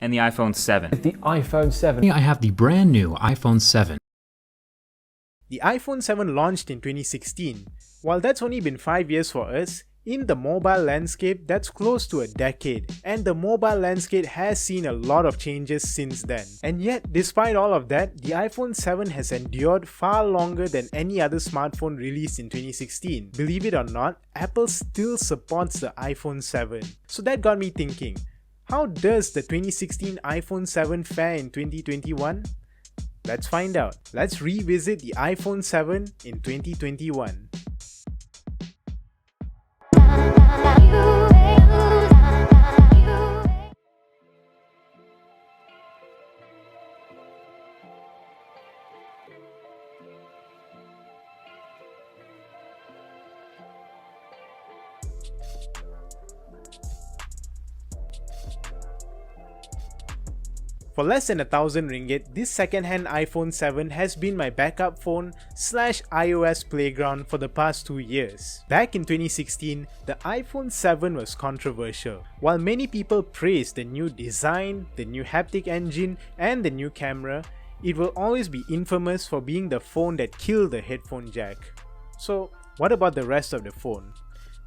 and the iPhone 7. The iPhone 7. I have the brand new iPhone 7. The iPhone 7 launched in 2016. While that's only been 5 years for us, in the mobile landscape that's close to a decade, and the mobile landscape has seen a lot of changes since then. And yet, despite all of that, the iPhone 7 has endured far longer than any other smartphone released in 2016. Believe it or not, Apple still supports the iPhone 7. So that got me thinking, how does the 2016 iPhone 7 fare in 2021? Let's find out. Let's revisit the iPhone 7 in 2021. For less than 1,000 ringgit, this second-hand iPhone 7 has been my backup phone / iOS playground for the past 2 years. Back in 2016, the iPhone 7 was controversial. While many people praised the new design, the new haptic engine, and the new camera, it will always be infamous for being the phone that killed the headphone jack. So, what about the rest of the phone?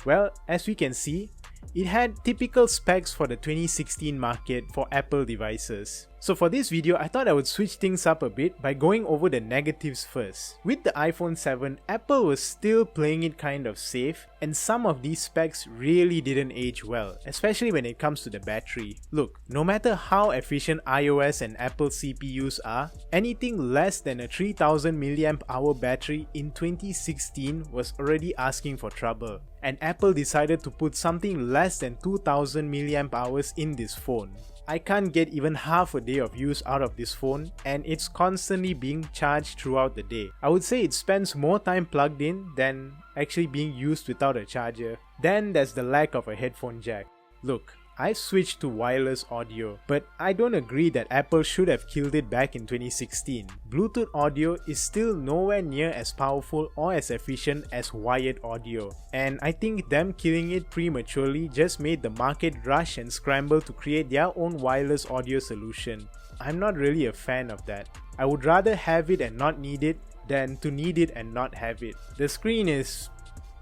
Well, as we can see, it had typical specs for the 2016 market for Apple devices. So for this video, I thought I would switch things up a bit by going over the negatives first. With the iPhone 7, Apple was still playing it kind of safe, and some of these specs really didn't age well, especially when it comes to the battery. Look, no matter how efficient iOS and Apple CPUs are, anything less than a 3000 mAh battery in 2016 was already asking for trouble. And Apple decided to put something less than 2000 mAh in this phone. I can't get even half a day of use out of this phone, and it's constantly being charged throughout the day. I would say it spends more time plugged in than actually being used without a charger. Then there's the lack of a headphone jack. Look, I switched to wireless audio, but I don't agree that Apple should have killed it back in 2016. Bluetooth audio is still nowhere near as powerful or as efficient as wired audio, and I think them killing it prematurely just made the market rush and scramble to create their own wireless audio solution. I'm not really a fan of that. I would rather have it and not need it than to need it and not have it. The screen is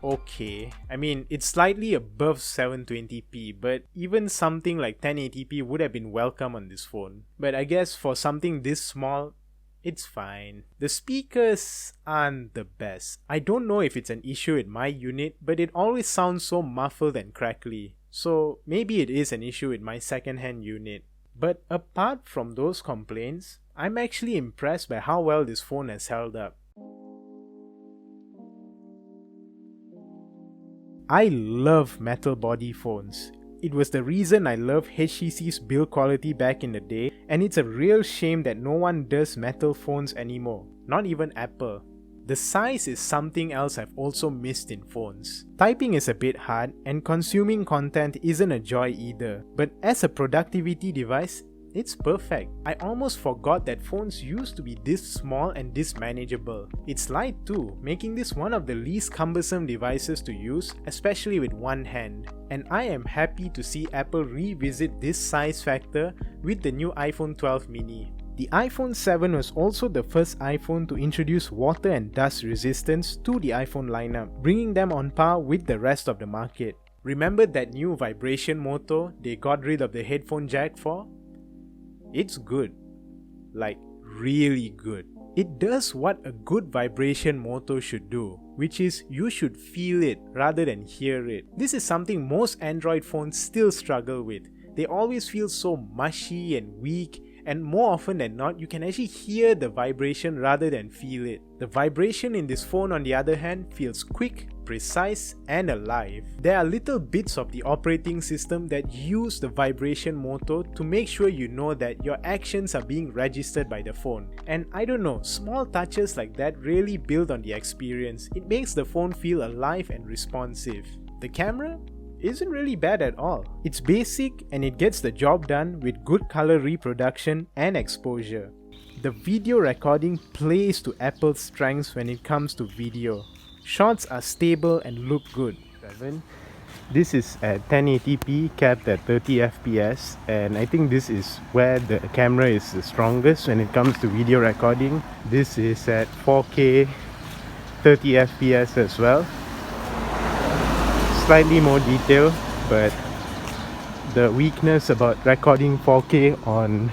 okay. I mean, it's slightly above 720p, but even something like 1080p would have been welcome on this phone. But I guess for something this small, it's fine. The speakers aren't the best. I don't know if it's an issue in my unit, but it always sounds so muffled and crackly. So maybe it is an issue in my second-hand unit. But apart from those complaints, I'm actually impressed by how well this phone has held up. I love metal body phones. It was the reason I loved HTC's build quality back in the day, and it's a real shame that no one does metal phones anymore, not even Apple. The size is something else I've also missed in phones. Typing is a bit hard, and consuming content isn't a joy either, but as a productivity device, it's perfect. I almost forgot that phones used to be this small and this manageable. It's light too, making this one of the least cumbersome devices to use, especially with one hand. And I am happy to see Apple revisit this size factor with the new iPhone 12 mini. The iPhone 7 was also the first iPhone to introduce water and dust resistance to the iPhone lineup, bringing them on par with the rest of the market. Remember that new vibration motor they got rid of the headphone jack for? It's good. Like, really good. It does what a good vibration motor should do, which is you should feel it rather than hear it. This is something most Android phones still struggle with. They always feel so mushy and weak, and more often than not, you can actually hear the vibration rather than feel it. The vibration in this phone, on the other hand, feels quick, precise, and alive. There are little bits of the operating system that use the vibration motor to make sure you know that your actions are being registered by the phone. And I don't know, small touches like that really build on the experience. It makes the phone feel alive and responsive. The camera isn't really bad at all. It's basic and it gets the job done with good color reproduction and exposure. The video recording plays to Apple's strengths when it comes to video. Shots are stable and look good. 7, This is at 1080p capped at 30 fps, and I think this is where the camera is the strongest when it comes to video recording. This is at 4K 30 fps as well. Slightly more detail, but the weakness about recording 4K on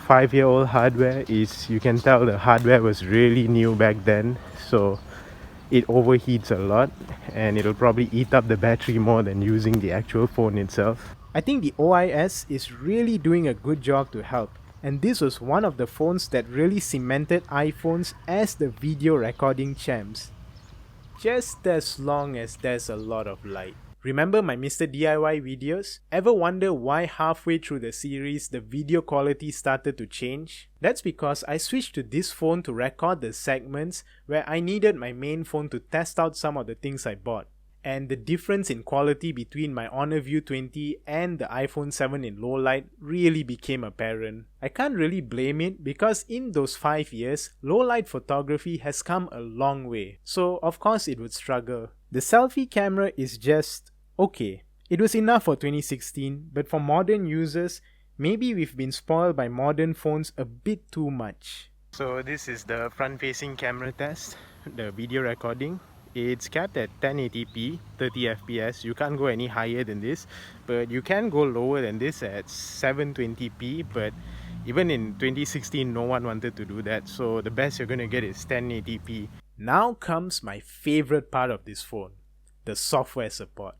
5-year-old hardware is you can tell the hardware was really new back then, so it overheats a lot and it'll probably eat up the battery more than using the actual phone itself. I think the OIS is really doing a good job to help, and this was one of the phones that really cemented iPhones as the video recording champs. Just as long as there's a lot of light. Remember my Mr. DIY videos? Ever wonder why halfway through the series the video quality started to change? That's because I switched to this phone to record the segments where I needed my main phone to test out some of the things I bought. And the difference in quality between my Honor View 20 and the iPhone 7 in low light really became apparent. I can't really blame it because in those 5 years, low light photography has come a long way. So of course it would struggle. The selfie camera is just okay. It was enough for 2016, but for modern users, maybe we've been spoiled by modern phones a bit too much. So this is the front-facing camera test, the video recording. It's capped at 1080p, 30 fps. You can't go any higher than this, but you can go lower than this at 720p, but even in 2016 no one wanted to do that, so the best you're gonna get is 1080p. Now comes my favorite part of this phone, the software support.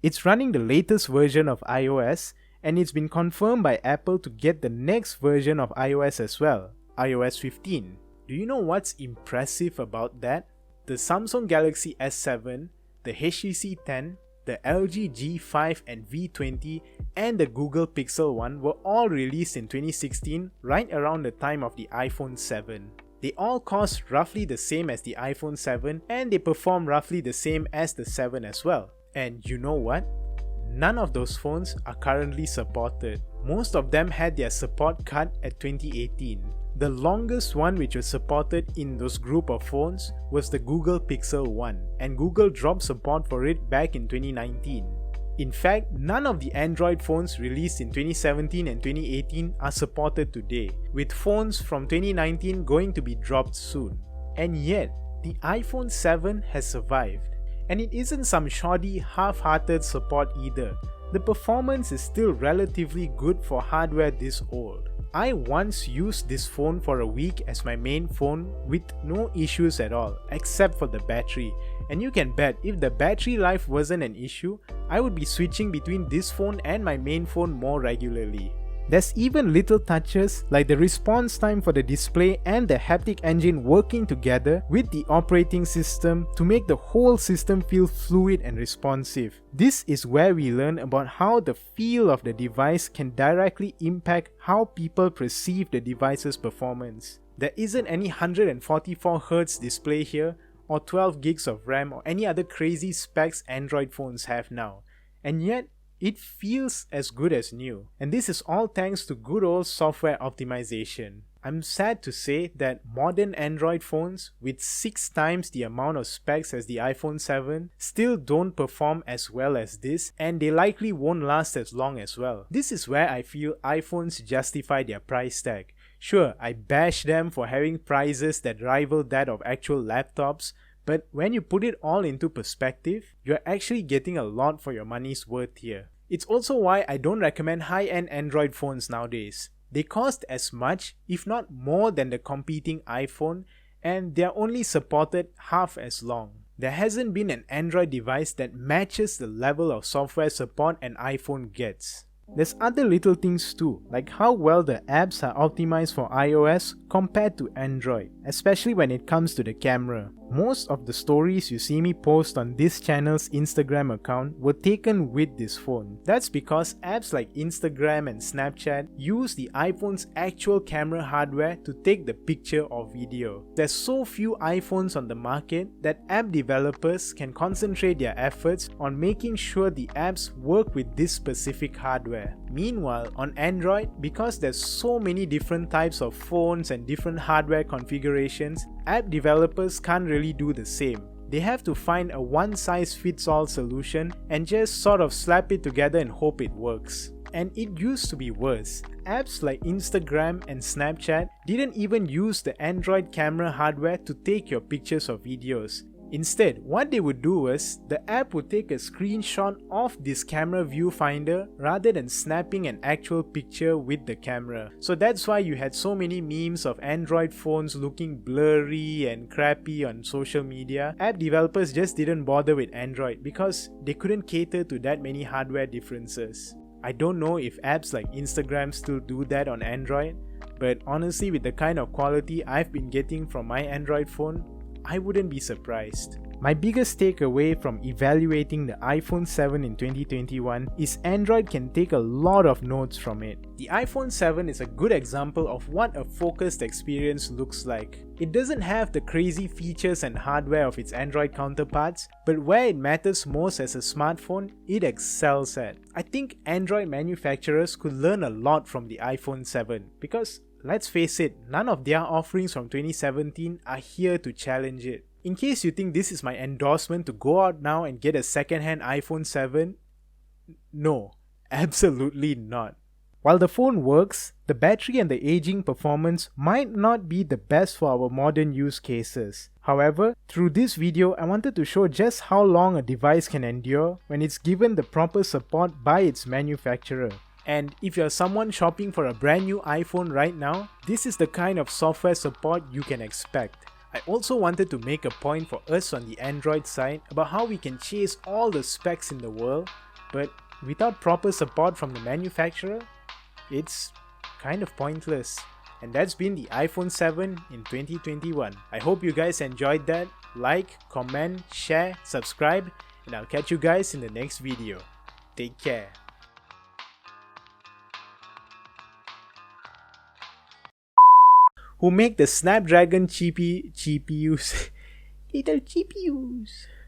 It's running the latest version of iOS, and it's been confirmed by Apple to get the next version of iOS as well, iOS 15. Do you know what's impressive about that? The Samsung Galaxy S7, the HTC 10, the LG G5 and V20 and the Google Pixel 1 were all released in 2016 right around the time of the iPhone 7. They all cost roughly the same as the iPhone 7 and they perform roughly the same as the 7 as well. And you know what? None of those phones are currently supported. Most of them had their support cut at 2018. The longest one which was supported in those group of phones was the Google Pixel 1, and Google dropped support for it back in 2019. In fact, none of the Android phones released in 2017 and 2018 are supported today, with phones from 2019 going to be dropped soon. And yet, the iPhone 7 has survived. And it isn't some shoddy, half-hearted support either. The performance is still relatively good for hardware this old. I once used this phone for a week as my main phone with no issues at all, except for the battery. And you can bet if the battery life wasn't an issue, I would be switching between this phone and my main phone more regularly. There's even little touches like the response time for the display and the haptic engine working together with the operating system to make the whole system feel fluid and responsive. This is where we learn about how the feel of the device can directly impact how people perceive the device's performance. There isn't any 144Hz display here or 12 gigs of RAM or any other crazy specs Android phones have now. And yet, it feels as good as new, and this is all thanks to good old software optimization. I'm sad to say that modern Android phones with 6 times the amount of specs as the iPhone 7 still don't perform as well as this, and they likely won't last as long as well. This is where I feel iPhones justify their price tag. Sure, I bash them for having prices that rival that of actual laptops, but when you put it all into perspective, you're actually getting a lot for your money's worth here. It's also why I don't recommend high-end Android phones nowadays. They cost as much, if not more than the competing iPhone, and they're only supported half as long. There hasn't been an Android device that matches the level of software support an iPhone gets. There's other little things too, like how well the apps are optimized for iOS compared to Android, especially when it comes to the camera. Most of the stories you see me post on this channel's Instagram account were taken with this phone. That's because apps like Instagram and Snapchat use the iPhone's actual camera hardware to take the picture or video. There's so few iPhones on the market that app developers can concentrate their efforts on making sure the apps work with this specific hardware. Meanwhile, on Android, because there's so many different types of phones and different hardware configurations, app developers can't really do the same. they have to find a one-size-fits-all solution and just sort of slap it together and hope it works. And it used to be worse. Apps like Instagram and Snapchat didn't even use the Android camera hardware to take your pictures or videos. Instead, what they would do was, the app would take a screenshot of this camera viewfinder rather than snapping an actual picture with the camera. So that's why you had so many memes of Android phones looking blurry and crappy on social media. App developers just didn't bother with Android because they couldn't cater to that many hardware differences. I don't know if apps like Instagram still do that on Android, but honestly, with the kind of quality I've been getting from my Android phone, I wouldn't be surprised. My biggest takeaway from evaluating the iPhone 7 in 2021 is Android can take a lot of notes from it. The iPhone 7 is a good example of what a focused experience looks like. It doesn't have the crazy features and hardware of its Android counterparts, but where it matters most as a smartphone, it excels at. I think Android manufacturers could learn a lot from the iPhone 7 because, let's face it, none of their offerings from 2017 are here to challenge it. In case you think this is my endorsement to go out now and get a second-hand iPhone 7, no, absolutely not. While the phone works, the battery and the aging performance might not be the best for our modern use cases. However, through this video, I wanted to show just how long a device can endure when it's given the proper support by its manufacturer. And if you're someone shopping for a brand new iPhone right now, this is the kind of software support you can expect. I also wanted to make a point for us on the Android side about how we can chase all the specs in the world, but without proper support from the manufacturer, it's kind of pointless. And that's been the iPhone 7 in 2021. I hope you guys enjoyed that. Like, comment, share, subscribe, and I'll catch you guys in the next video. Take care. Who make the Snapdragon GPUs little GPUs.